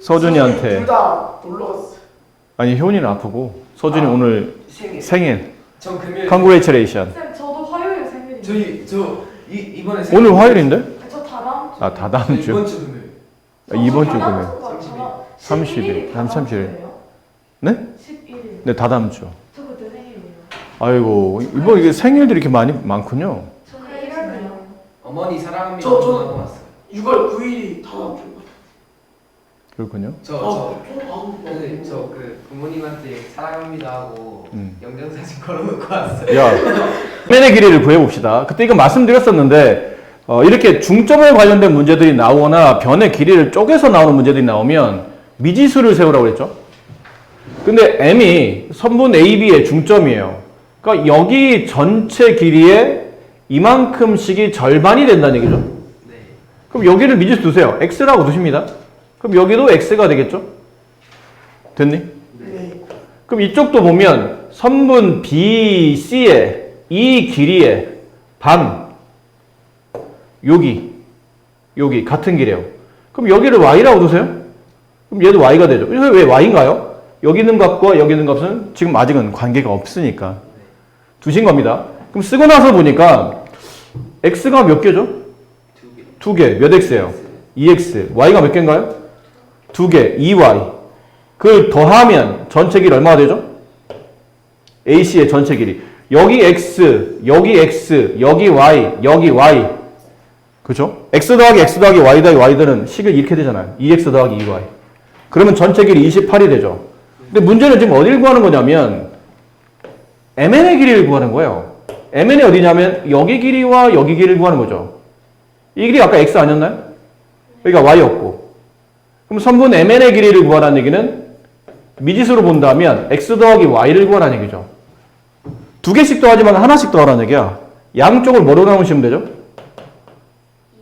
서준이한테. 둘 다 놀러 갔어. 아니 효은이는 아프고 서준이 오늘 생일. 전 금요일. Congratulation. 쌤 저도 화요일 생일이에요. 이번에 생일. 오늘 화요일인데? 저 다다음 주. 아 다다음 주. 이번 주 금요일. 이번 주 금요일. 30일. 30일. 네? 11일. 네 다다음 주. 저 그때 생일이에요. 아이고 이번 이게 생일들이 이렇게 많군요. 저는 1월이요. 어머니 사랑합니다. 저- 하고 왔어요. 6월 9일이 다음 주. 그렇군요. 저그 부모님한테 사랑합니다 하고 영정사진 걸어놓고 왔어요. 야, 맨의 길이를 구해봅시다. 그때 이거 말씀드렸었는데 이렇게 중점에 관련된 문제들이 나오거나 변의 길이를 쪼개서 나오는 문제들이 나오면 미지수를 세우라고 그랬죠. 근데 m이 선분 AB의 중점이에요. 그러니까 여기 전체 길이의 이만큼씩이 절반이 된다는 얘기죠. 네. 그럼 여기를 미지수 두세요. x라고 두십니다. 그럼 여기도 x가 되겠죠? 됐니? 네. 그럼 이쪽도 보면 선분 BC의 이 길이의 반 여기 같은 길이에요. 그럼 여기를 y라고 두세요. 그럼 얘도 y가 되죠. 그래서 왜 y인가요? 여기 있는 값과 여기 있는 값은 지금 아직은 관계가 없으니까 두신 겁니다. 그럼 쓰고 나서 보니까 x가 몇 개죠? 두 개. 몇 x예요? 2x. y가 몇 개인가요? 두 개. 2y. 그걸 더하면 전체 길이 얼마가 되죠? AC의 전체 길이. 여기 x, 여기 x, 여기 y, 여기 y. 그죠? x 더하기 x 더하기 y 더하기 y들은 식을 이렇게 되잖아요. 2x 더하기 2y. 그러면 전체 길이 28이 되죠. 근데 문제는 지금 어디를 구하는 거냐면 MN의 길이를 구하는 거예요. MN이 어디냐면 여기 길이와 여기 길이를 구하는 거죠. 이 길이 아까 x 아니었나요? 여기가 y였고. 그럼 선분 MN의 길이를 구하라는 얘기는 미지수로 본다면 x 더하기 y를 구하라는 얘기죠. 두 개씩 더하지만 하나씩 더하라는 얘기야. 양쪽을 뭐로 나누시면 되죠?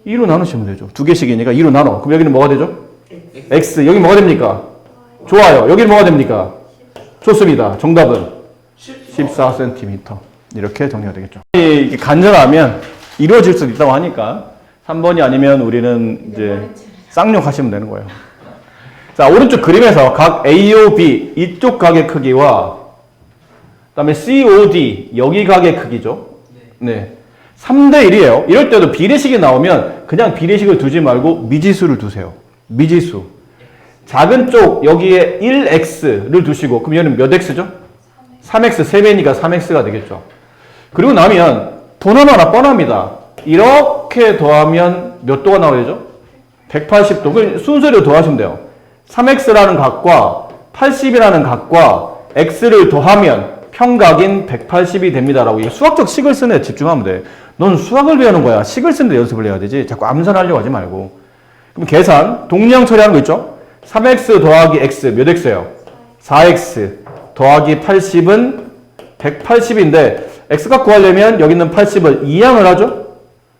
2로 나누시면 되죠. 두 개씩이니까 2로 나눠. 그럼 여기는 뭐가 되죠? x. 여기 뭐가 됩니까? 좋아요. 여기는 뭐가 됩니까? 좋습니다. 정답은 14cm. 이렇게 정리가 되겠죠. 이게 간절하면 이루어질 수도 있다고 하니까 3번이 아니면 우리는 이제 쌍욕하시면 되는 거예요. 자, 오른쪽 그림에서 각 AO, B 이쪽 각의 크기와 그다음에 COD 여기 각의 크기죠. 네. 3대 1이에요. 이럴 때도 비례식이 나오면 그냥 비례식을 두지 말고 미지수를 두세요. 미지수. 작은 쪽 여기에 1x를 두시고 그럼 얘는 몇 x죠? 3x 3배니까 3x가 되겠죠. 그리고 나면 번호는 하나 뻔합니다. 이렇게 더하면 몇 도가 나와야 되죠? 180도. 그 순서대로 더하시면 돼요. 3x라는 각과 80이라는 각과 x를 더하면 평각인 180이 됩니다라고. 수학적 식을 쓰는 데 집중하면 돼. 넌 수학을 배우는 거야. 식을 쓰는 데 연습을 해야 되지. 자꾸 암산하려고 하지 말고. 그럼 계산, 동량 처리하는 거 있죠? 3x 더하기 x 몇 x예요? 4x 더하기 80은 180인데 x값 구하려면 여기 있는 80을 이항을 하죠?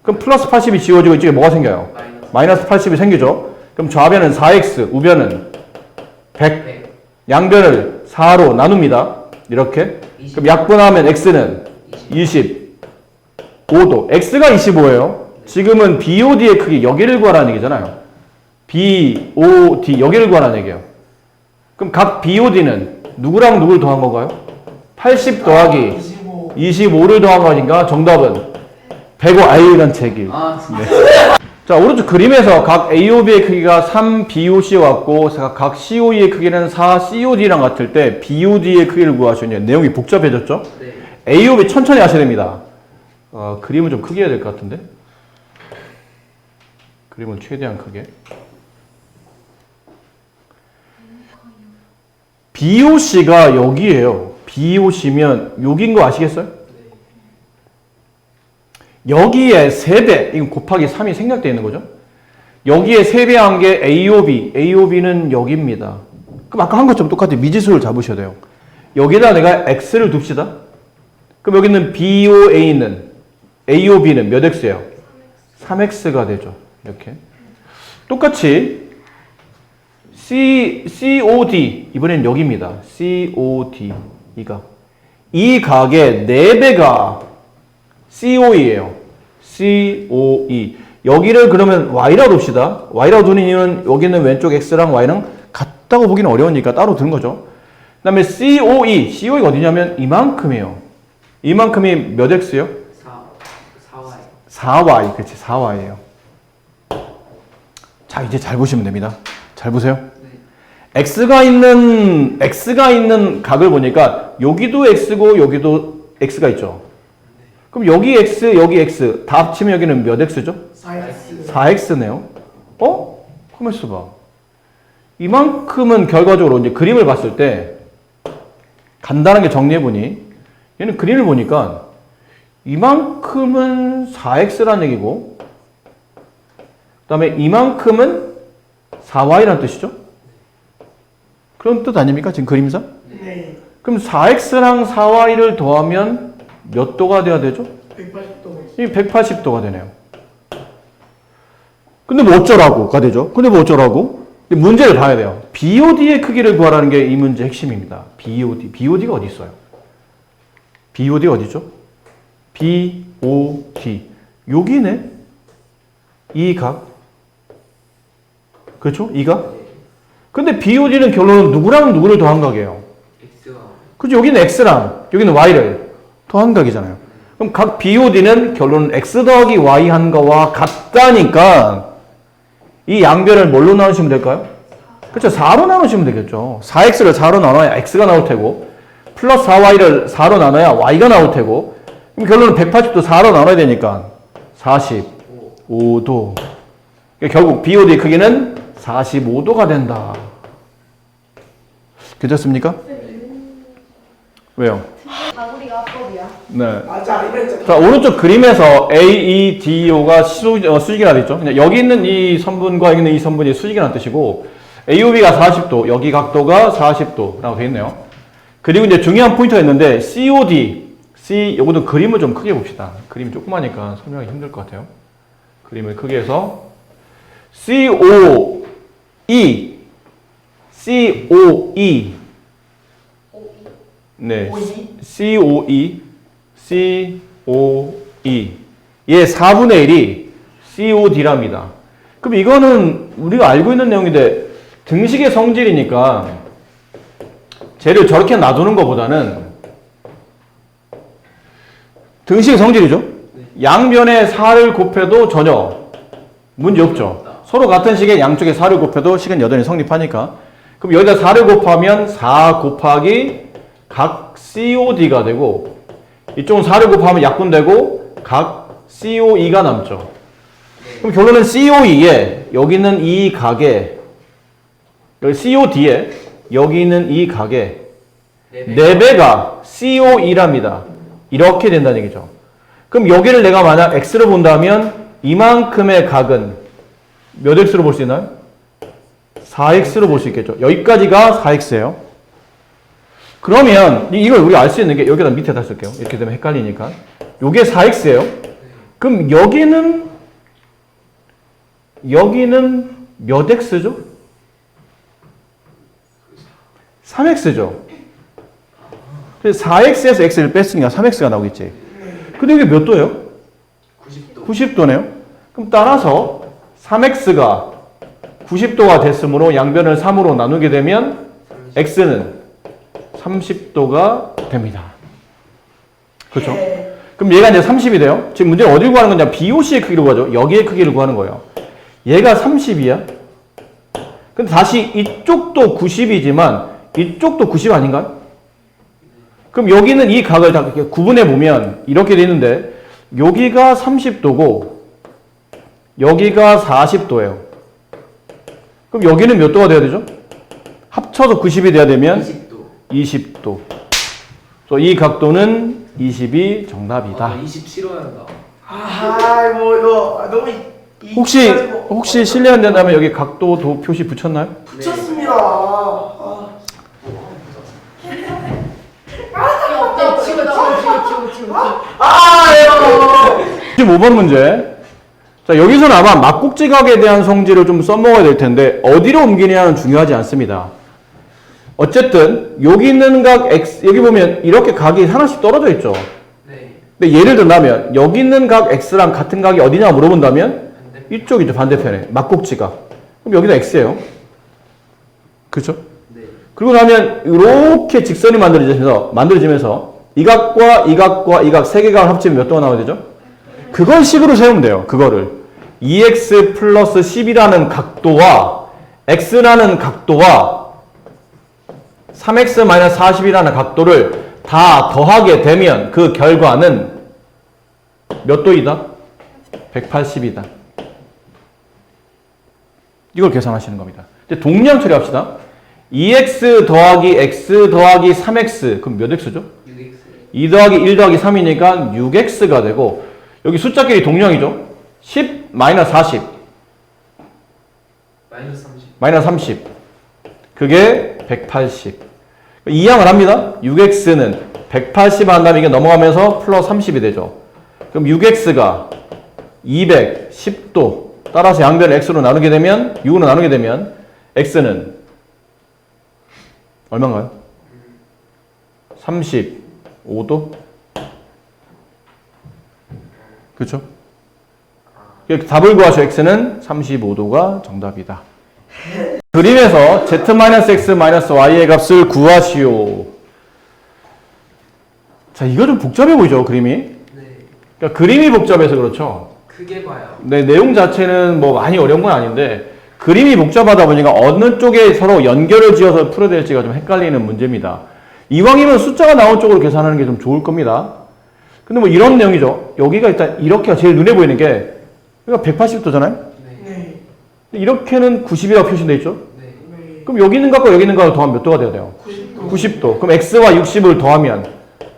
그럼 플러스 80이 지워지고 이쪽에 뭐가 생겨요? 마이너스 80이 생기죠? 그럼 좌변은 4x, 우변은 100. 양변을 4로 나눕니다. 이렇게. 그럼 약분하면 x는 25도. x가 25예요. 지금은 BOD의 크기 여기를 구하라는 얘기잖아요. BOD 여기를 구하라는 얘기예요. 그럼 각 BOD는 누구랑 누구를 더한 건가요? 80 더하기 25를 더한 거니까 정답은 105i란 책이. 네. 자, 오른쪽 그림에서 각 AOB의 크기가 3BOC 왔고 각 COE의 크기는 4COD랑 같을 때 BOD의 크기를 구하시냐. 내용이 복잡해졌죠? 네. AOB 천천히 하셔야 됩니다. 그림을 좀 크게 해야 될 것 같은데. 그림을 최대한 크게. BOC가 여기에요. BOC면 여기인 거 아시겠어요? 여기에 3배, 이건 곱하기 3이 생략되어 있는 거죠. 여기에 3배한 게 AOB, AOB는 여기입니다. 그럼 아까 한 것처럼 똑같이 미지수를 잡으셔야 돼요. 여기다 내가 X를 둡시다. 그럼 여기 있는 BOA는, AOB는 몇 X예요? 3X가 되죠. 이렇게. 똑같이 COD, 이번엔 여기입니다. COD, 이 각의 4배가 COE예요. COE. 여기를 그러면 Y라고 둡시다. Y라고 두는 이유는 여기는 왼쪽 X랑 Y는 같다고 보기는 어려우니까 따로 드는 거죠. 그 다음에 COE가 어디냐면 이만큼이에요. 이만큼이 몇 x요? 4y. 4y. 그렇지, 4y예요. 자, 이제 잘 보시면 됩니다. 잘 보세요. 네. x가 있는 각을 보니까 여기도 x고 여기도 x가 있죠. 그럼 여기 x, 여기 x 다 합치면 여기는 몇 x죠? 4x. 4x네요. 어? 가만 있어봐. 이만큼은 결과적으로 이제 그림을 봤을 때 간단하게 정리해보니 얘는 그림을 보니까 이만큼은 4x라는 얘기고 그 다음에 이만큼은 4y라는 뜻이죠? 그런 뜻 아닙니까? 지금 그림상? 네. 그럼 4x랑 4y를 더하면 몇 도가 돼야 되죠? 180도. 이 180도가 되네요. 근데 뭐 어쩌라고가 되죠? 근데 뭐 어쩌라고? 문제를 봐야 돼요. BOD의 크기를 구하라는 게 이 문제의 핵심입니다. BOD. BOD가 어디 있어요? BOD가 어디죠? BOD. 여기네. 이 각. 그렇죠? 이 각. 근데 BOD는 결론은 누구랑 누구를 더한 각이에요? x와 그죠? 여기는 x랑 여기는 y를 더한 각이잖아요. 그럼 각 BOD는 결론은 x 더하기 y 한 거와 같다니까 이 양변을 뭘로 나누시면 될까요? 그렇죠. 4로 나누시면 되겠죠. 4x를 4로 나눠야 x가 나올 테고 플러스 4y를 4로 나눠야 y가 나올 테고 그럼 결론은 180도 4로 나눠야 되니까 45도. 그러니까 결국 BOD 크기는 45도가 된다. 괜찮습니까? 왜요? 다구리가 합법이야. 네. 맞아, 이랬잖아. 자, 오른쪽 그림에서 AEDO가 수직이라고 되어 있죠. 그냥 여기 있는 이 선분과 여기 있는 이 선분이 수직이라는 뜻이고 AOB가 40도, 여기 각도가 40도라고 되어 있네요. 그리고 이제 중요한 포인트가 있는데 COD, 요것도 그림을 좀 크게 봅시다. 그림이 조그마니까 설명하기 힘들 것 같아요. 그림을 크게 해서 COE, 네, COE, 얘 4분의 1이 COD랍니다. 그럼 이거는 우리가 알고 있는 내용인데 등식의 성질이니까 쟤를 저렇게 놔두는 것보다는 등식의 성질이죠. 양변에 4를 곱해도 전혀 문제 없죠. 서로 같은 식에 양쪽에 4를 곱해도 식은 여전히 성립하니까. 그럼 여기다 4를 곱하면 4 곱하기 각 COD가 되고 이쪽은 4를 곱하면 약분되고 각 COE가 남죠. 그럼 결론은 COE에 여기 있는 이 각에 여기 COD에 여기 있는 이 각에 4배가 COE랍니다. 이렇게 된다는 얘기죠. 그럼 여기를 내가 만약 X로 본다면 이만큼의 각은 몇 X로 볼 수 있나요? 4X로 볼 수 있겠죠. 여기까지가 4X예요. 그러면 이걸 우리가 알 수 있는 게 여기다 밑에다 쓸게요. 이렇게 되면 헷갈리니까. 요게 4X예요. 그럼 여기는 몇 X죠? 3X죠. 그래서 4X에서 X를 뺐으니까 3X가 나오겠지. 근데 이게 몇 도예요? 90도. 90도네요. 그럼 따라서 3X가 90도가 됐으므로 양변을 3으로 나누게 되면 X는 30도가 됩니다. 그렇죠? 네. 그럼 얘가 이제 30이 돼요. 지금 문제는 어디를 구하는 거냐? BOC의 크기를 구하죠. 여기의 크기를 구하는 거예요. 얘가 30이야. 근데 다시 이쪽도 90이지만 이쪽도 90 아닌가요? 그럼 여기는 이 각을 다 이렇게 구분해 보면 이렇게 돼 있는데 여기가 30도고 여기가 40도예요. 그럼 여기는 몇 도가 돼야 되죠? 합쳐서 90이 돼야 되면 20도. 그래서 이 각도는 20이 정답이다. 27호야 한다. 뭐 이거 너무 혹시 실례 안 된다면 여기 각도도 표시 붙였나요? 붙였습니다. 지워. 15번 문제. 자, 여기서는 아마 막국지각에 대한 성질을 좀 써먹어야 될 텐데 어디로 옮기냐는 중요하지 않습니다. 어쨌든 여기 있는 각 X, 여기 보면 이렇게 각이 하나씩 떨어져 있죠. 네. 근데 예를 들면 여기 있는 각 X랑 같은 각이 어디냐 물어본다면 이쪽이죠. 반대편에 막국지각. 그럼 여기는 X예요. 그렇죠? 네. 그리고 나면 이렇게 직선이 만들어지면서 이 각과 이 각과 이 각 세 개가 합치면 몇 도가 나와야 되죠? 그걸 식으로 세우면 돼요. 그거를 2x 플러스 10이라는 각도와 x라는 각도와 3x 마이너스 40이라는 각도를 다 더하게 되면 그 결과는 몇 도이다? 180이다. 이걸 계산하시는 겁니다. 이제 동량 처리합시다. 2x 더하기 x 더하기 3x 그럼 몇 x죠? 6x. 2 더하기 1 더하기 3이니까 6x가 되고 여기 숫자끼리 동량이죠? 10 마이너스 40 마이너스 30. 마이너스 30 그게 180 이항을 합니다. 6x는 180 한 다음에 이게 넘어가면서 플러스 30이 되죠. 그럼 6x가 210도 따라서 양변을 x로 나누게 되면 6으로 나누게 되면 x는 얼마인가요? 35도? 그렇죠? 답을 구하셔. x는 35도가 정답이다. 그림에서 z-x-y의 값을 구하시오. 자, 이거 좀 복잡해 보이죠, 그림이? 네. 그러니까 그림이 복잡해서 그렇죠. 크게 봐요. 네, 내용 자체는 뭐 많이 어려운 건 아닌데 그림이 복잡하다 보니까 어느 쪽에 서로 연결을 지어서 풀어야 될지가 좀 헷갈리는 문제입니다. 이왕이면 숫자가 나온 쪽으로 계산하는 게 좀 좋을 겁니다. 근데 뭐 이런 내용이죠. 여기가 일단 이렇게가 제일 눈에 보이는 게 여기가 180도잖아요. 네. 네. 이렇게는 90이라고 표시되어 있죠. 네. 네. 그럼 여기 있는 각과 여기 있는 각을 더하면 몇 도가 돼야 돼요? 90도. 90도. 그럼 x와 60을 더하면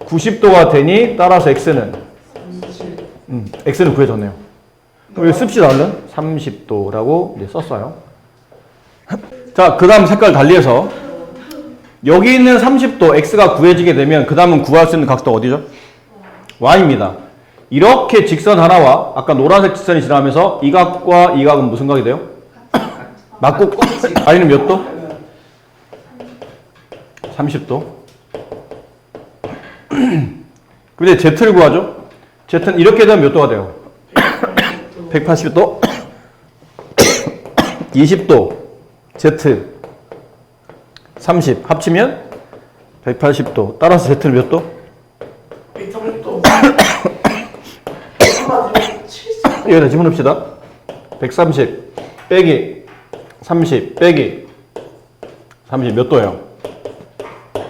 90도가 되니 따라서 x는 37. x는 구해졌네요. 그럼 여기 씁시다 얼른. 30도라고 이제 썼어요. 자, 그 다음 색깔 달리해서 여기 있는 30도 x가 구해지게 되면 그 다음은 구할 수 있는 각도 어디죠? y입니다. 이렇게 직선 하나와 아까 노란색 직선이 지나면서 이 각과 이 각은 무슨 각이 돼요? 막꼭지. y는 몇 도? 30도. 근데 z를 구하죠? z는 이렇게 되면 몇 도가 돼요? 180도. 20도. z 30 합치면 180도. 따라서 z는 몇 도? 130도. 한마디로 70. 여기다 집어넣읍시다. 130 빼기 30 빼기 30 몇 도예요?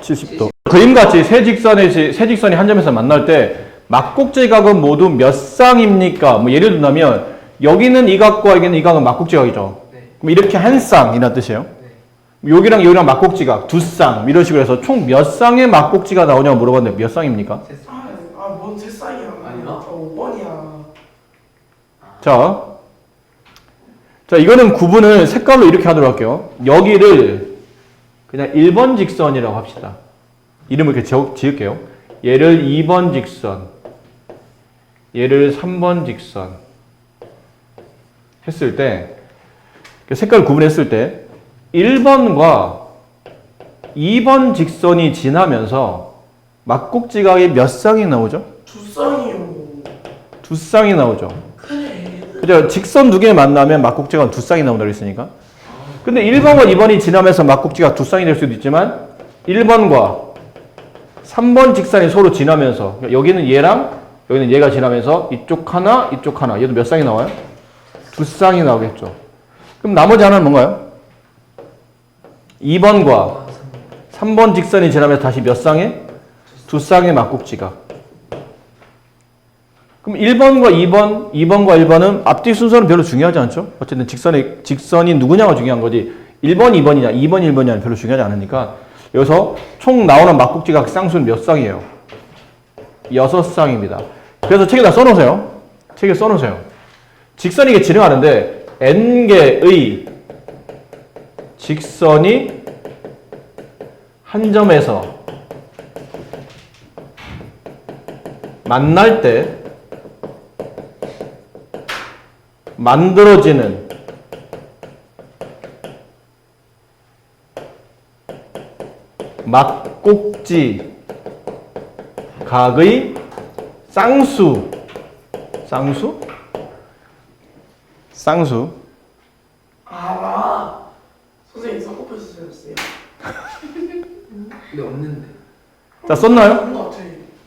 70도. 그림같이 세 직선이 한 점에서 만날 때 막꼭지 각은 모두 몇 쌍입니까? 뭐 예를 들면 여기는 이 각과 여기는 이 각은 막꼭지 각이죠. 네. 그럼 이렇게 한 쌍이란 뜻이에요. 네. 여기랑 여기랑 막꼭지 각 두 쌍 이런 식으로 해서 총 몇 쌍의 막꼭지가 나오냐고 물어봤는데 몇 쌍입니까? 뭔 새싹이야. 아니야? 5번이야. 자, 이거는 구분을 색깔로 이렇게 하도록 할게요. 여기를 그냥 1번 직선이라고 합시다. 이름을 이렇게 지을게요. 얘를 2번 직선, 얘를 3번 직선 했을 때, 색깔 구분했을 때 1번과 2번 직선이 지나면서 막꼭지각이 몇 쌍이 나오죠? 두 쌍이요. 두 쌍이 나오죠. 그래. 그죠? 직선 두 개 만나면 막꼭지가 두 쌍이 나온다고 했으니까. 근데 1번과 2번이 지나면서 막꼭지가 두 쌍이 될 수도 있지만 1번과 3번 직선이 서로 지나면서 여기는 얘랑 여기는 얘가 지나면서 이쪽 하나 이쪽 하나 얘도 몇 쌍이 나와요? 두 쌍이 나오겠죠. 그럼 나머지 하나는 뭔가요? 2번과 3번 직선이 지나면서 다시 몇 쌍의? 두 쌍의 막꼭지가. 그럼 1번과 2번, 2번과 1번은 앞뒤 순서는 별로 중요하지 않죠? 어쨌든 직선이 누구냐가 중요한 거지. 1번, 2번이냐, 2번, 1번이냐 별로 중요하지 않으니까 여기서 총 나오는 막꼭지각 쌍수는 몇 쌍이에요? 6쌍입니다. 그래서 책에다 써놓으세요. 책에 써놓으세요. 직선이 이게 진행하는데 n개의 직선이 한 점에서 만날 때 만들어지는 막꼭지 각의 쌍수. 알아. 선생님 쌍꺼풀 쓰셨어요? 근데 없는데. 자, 썼나요? 그런 것 같아.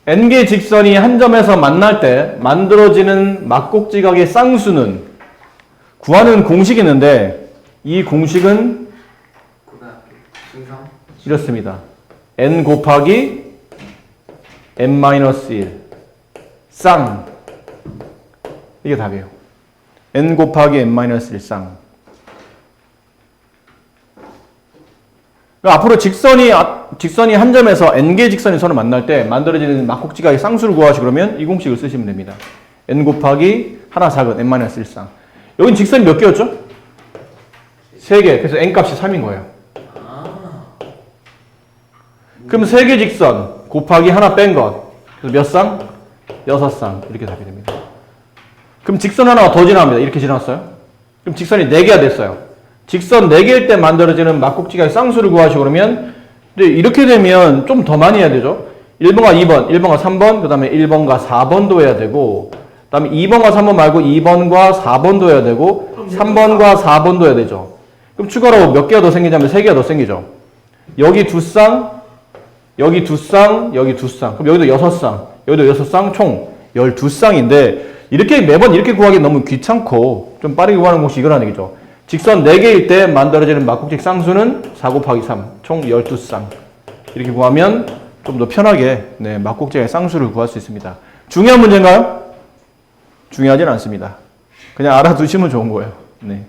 n개 직선이 한 점에서 만날 때 만들어지는 막곡지각의 쌍수는 구하는 공식이 있는데 이 공식은 고등학교 중상. 이렇습니다. n 곱하기 n-1 쌍. 이게 답이에요. n 곱하기 n-1 쌍. 그러니까 앞으로 직선이 한 점에서 n개의 직선이 서로 만날 때 만들어지는 막곡지각의 쌍수를 구하시 그러면 이 공식을 쓰시면 됩니다. n 곱하기 하나 작은 n-1 쌍. 여긴 직선이 몇 개였죠? 3개. 그래서 n 값이 3인 거예요. 그럼 3개 직선 곱하기 하나 뺀 것. 그래서 몇 쌍? 6쌍. 이렇게 답이 됩니다. 그럼 직선 하나가 더 지나갑니다. 이렇게 지났어요. 그럼 직선이 4개가 됐어요. 직선 4개일 때 만들어지는 막곡지각의 쌍수를 구하시고 그러면 근데 이렇게 되면 좀 더 많이 해야 되죠. 1번과 2번, 1번과 3번, 그 다음에 1번과 4번도 해야 되고 그 다음에 2번과 3번 말고 2번과 4번도 해야 되고 3번과 4번도 해야 되죠. 그럼 추가로 몇 개가 더 생기냐면 3개가 더 생기죠. 여기 2쌍, 여기 2쌍, 여기 2쌍. 그럼 여기도 6쌍, 여기도 6쌍, 총 12쌍인데 이렇게 매번 이렇게 구하기 너무 귀찮고 좀 빠르게 구하는 것이 이거라는 얘기죠. 직선 4개일 때 만들어지는 막곡직 쌍수는 4 곱하기 3, 총 12쌍. 이렇게 구하면 좀 더 편하게 막곡직의 쌍수를 구할 수 있습니다. 중요한 문제인가요? 중요하진 않습니다. 그냥 알아두시면 좋은 거예요. 네.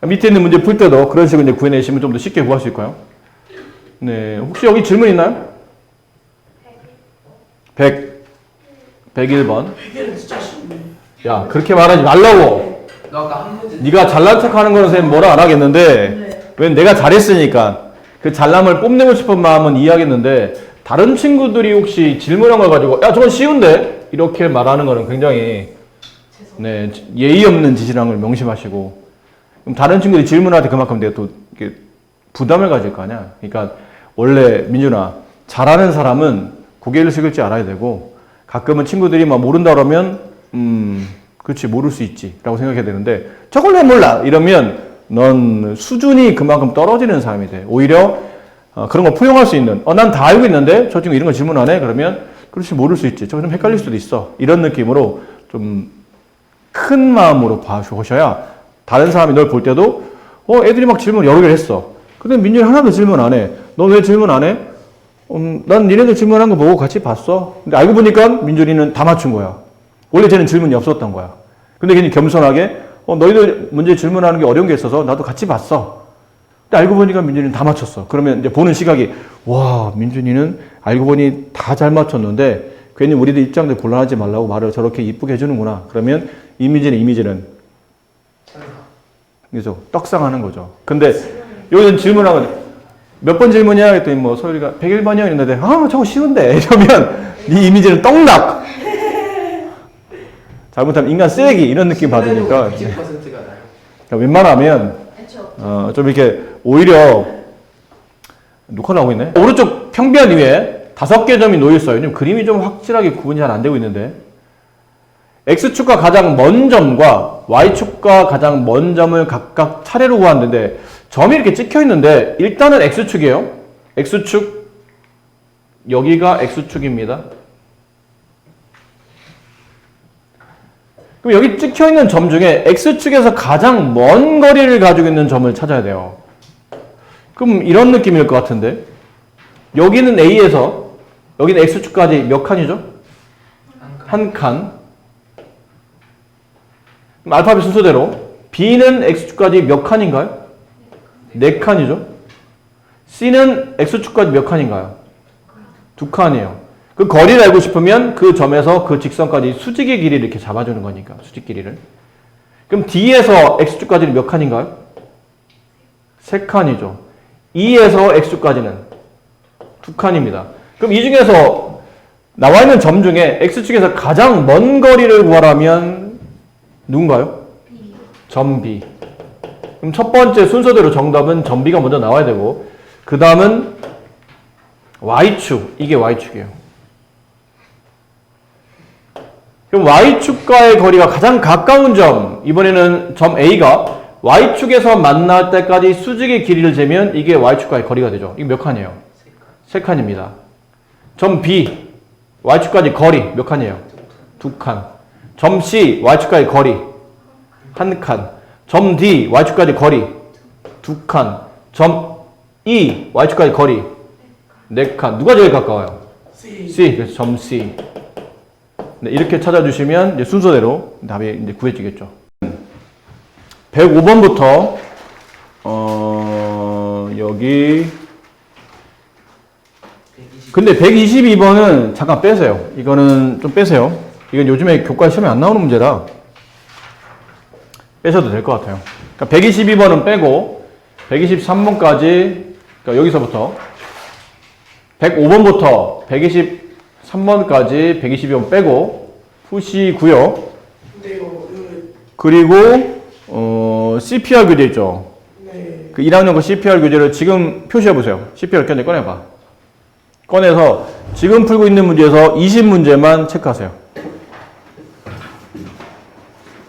밑에 있는 문제 풀 때도 그런 식으로 이제 구해내시면 좀 더 쉽게 구할 수 있고요. 네. 혹시 여기 질문 있나요? 101번. 100개는 진짜 쉽네. 야, 그렇게 말하지 말라고. 너 아까 한 문제. 네가 잘난 척하는 거는 선생님 뭐라 안 하겠는데 네. 왜 내가 잘했으니까 그 잘남을 뽐내고 싶은 마음은 이해하겠는데 다른 친구들이 혹시 질문한 걸 가지고 야 저건 쉬운데 이렇게 말하는 거는 굉장히 예의 없는 짓이라는 걸 명심하시고 그럼 다른 친구들이 질문할 때 그만큼 내가 또 이렇게 부담을 가질 거 아니야. 그러니까 원래 민준아 잘하는 사람은 고개를 숙일 줄 알아야 되고 가끔은 친구들이 막 모른다 그러면 그렇지 모를 수 있지 라고 생각해야 되는데 저걸 왜 몰라 이러면 넌 수준이 그만큼 떨어지는 사람이 돼. 오히려 그런 거 포용할 수 있는 난 다 알고 있는데 저 친구 이런 거 질문 안 해? 그러면 그렇지 모를 수 있지. 저거 좀 헷갈릴 수도 있어. 이런 느낌으로 좀 큰 마음으로 봐주셔야 다른 사람이 널 볼 때도 애들이 막 질문 여러 개를 했어. 근데 민준이 하나도 질문 안 해. 너 왜 질문 안 해? 난 니네들 질문한 거 보고 같이 봤어. 근데 알고 보니까 민준이는 다 맞춘 거야. 원래 쟤는 질문이 없었던 거야. 근데 괜히 겸손하게 너희들 문제 질문하는 게 어려운 게 있어서 나도 같이 봤어. 근데 알고 보니까 민준이는 다 맞췄어. 그러면 이제 보는 시각이 와 민준이는 알고 보니 다 잘 맞췄는데 괜히 우리들 입장들 곤란하지 말라고 말을 저렇게 이쁘게 해주는구나. 그러면 이미지는 그래서 떡상하는 거죠. 근데 여기는 질문하면 몇 번 질문이야? 했더니 뭐 소율이가 101번이요? 이랬는데 저거 쉬운데 이러면 네 이미지는 떡락. 잘못하면 인간 쓰레기 이런 느낌 받으니까 90%가 나요. 그러니까 웬만하면 좀 이렇게 오히려 녹화 나오고 있네. 오른쪽 평변 위에 5개 점이 놓여 있어요. 요즘 그림이 좀 확실하게 구분이 잘 안 되고 있는데 X축과 가장 먼 점과 Y축과 가장 먼 점을 각각 차례로 구하는데 점이 이렇게 찍혀 있는데 일단은 X축이에요. X축 여기가 X축입니다. 그럼 여기 찍혀 있는 점 중에 X축에서 가장 먼 거리를 가지고 있는 점을 찾아야 돼요. 그럼 이런 느낌일 것 같은데 여기는 A에서 여기는 X축까지 몇 칸이죠? 한 칸. 그럼 알파벳 순서대로 B는 X축까지 몇 칸인가요? 4칸이죠. C는 X축까지 몇 칸인가요? 2칸이에요. 그 거리를 알고 싶으면 그 점에서 그 직선까지 수직의 길이를 이렇게 잡아주는 거니까 수직 길이를. 그럼 D에서 X축까지는 몇 칸인가요? 3칸이죠. E에서 X축까지는 2칸입니다. 그럼 이 중에서 나와 있는 점 중에 X축에서 가장 먼 거리를 구하라면 누군가요? 점 B. 그럼 첫 번째 순서대로 정답은 점 B가 먼저 나와야 되고 그 다음은 Y축. 이게 Y축이에요. 그럼 Y축과의 거리가 가장 가까운 점, 이번에는 점 A가 Y축에서 만날 때까지 수직의 길이를 재면 이게 Y축과의 거리가 되죠. 이게 몇 칸이에요? 3칸입니다. 점 B, Y축까지 거리 몇 칸이에요? 2칸. 점 C, Y축까지 거리 1칸. 점 D, Y축까지 거리 2칸. 점 E, Y축까지 거리 4칸. 누가 제일 가까워요? C. 그래서 점 C. 네, 이렇게 찾아주시면 이제 순서대로 답이 이제 구해지겠죠. 105번부터 여기 근데 122번은 잠깐 빼세요. 이거는 좀 빼세요. 이건 요즘에 교과 시험에 안 나오는 문제라 빼셔도 될 것 같아요. 그러니까 122번은 빼고 123번까지 그러니까 여기서부터 105번부터 123번까지 122번 빼고 푸시고요. 근데 이거 그리고 CPR 교재 있죠. 네. 그 1학년 거 CPR 교재를 지금 표시해 보세요. CPR 견제 꺼내봐. 꺼내서 지금 풀고 있는 문제에서 20문제만 체크하세요.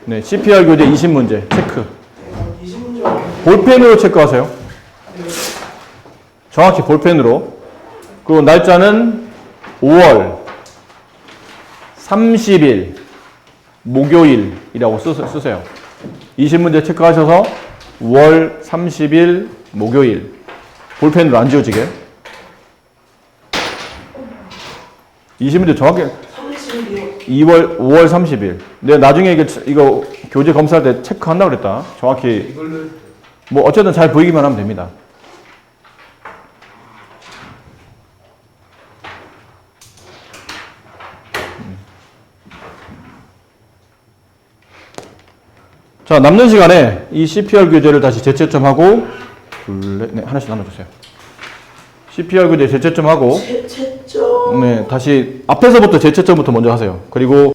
네, CPR 교재 20문제 체크. 20문제밖에. 볼펜으로 체크하세요. 네. 정확히 볼펜으로. 그리고 날짜는 5월 30일 목요일이라고 쓰세요. 20문제 체크하셔서 5월 30일 목요일 볼펜으로 안 지워지게 20문제 정확히 30일이요. 5월 30일. 내가 나중에 이거 교재 검사할 때 체크한다고 그랬다. 정확히 이걸로 뭐 어쨌든 잘 보이기만 하면 됩니다. 자, 남는 시간에 이 CPR 교재를 다시 재채점하고 하나씩 나눠주세요. CPR 교재 재채점하고 채점. 네, 다시 앞에서부터 재채점부터 먼저 하세요. 그리고